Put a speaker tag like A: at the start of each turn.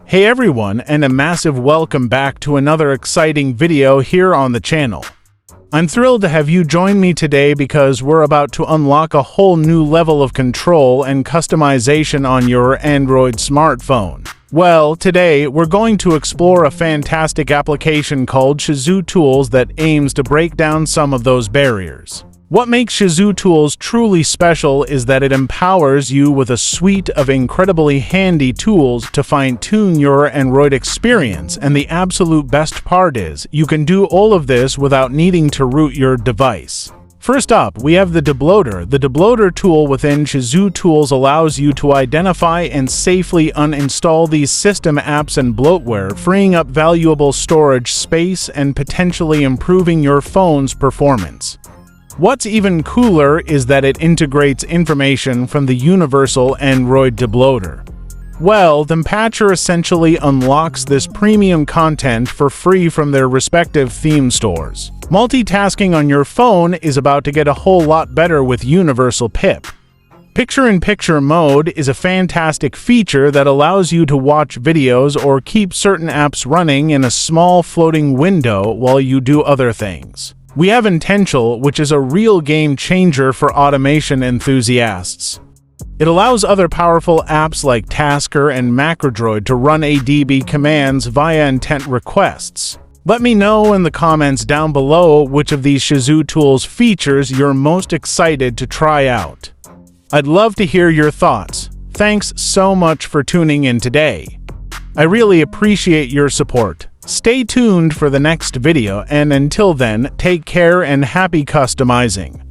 A: Hey everyone, and a massive welcome back to another exciting video here on the channel. I'm thrilled to have you join me today because we're about to unlock a whole new level of control and customization on your Android smartphone. Well, today we're going to explore a fantastic application called ShizuTools that aims to break down some of those barriers. What makes ShizuTools truly special is that it empowers you with a suite of incredibly handy tools to fine-tune your Android experience, and the absolute best part is, you can do all of this without needing to root your device. First up, we have the debloater. The debloater tool within ShizuTools allows you to identify and safely uninstall these system apps and bloatware, freeing up valuable storage space and potentially improving your phone's performance. What's even cooler is that it integrates information from the universal Android debloater. Well, the patcher essentially unlocks this premium content for free from their respective theme stores. Multitasking on your phone is about to get a whole lot better with Universal PIP. Picture-in-picture mode is a fantastic feature that allows you to watch videos or keep certain apps running in a small floating window while you do other things. We have Intentional, which is a real game changer for automation enthusiasts. It allows other powerful apps like Tasker and Macrodroid to run ADB commands via intent requests. Let me know in the comments down below which of these ShizuTools features you're most excited to try out. I'd love to hear your thoughts. Thanks so much for tuning in today. I really appreciate your support. Stay tuned for the next video, and until then, take care and happy customizing.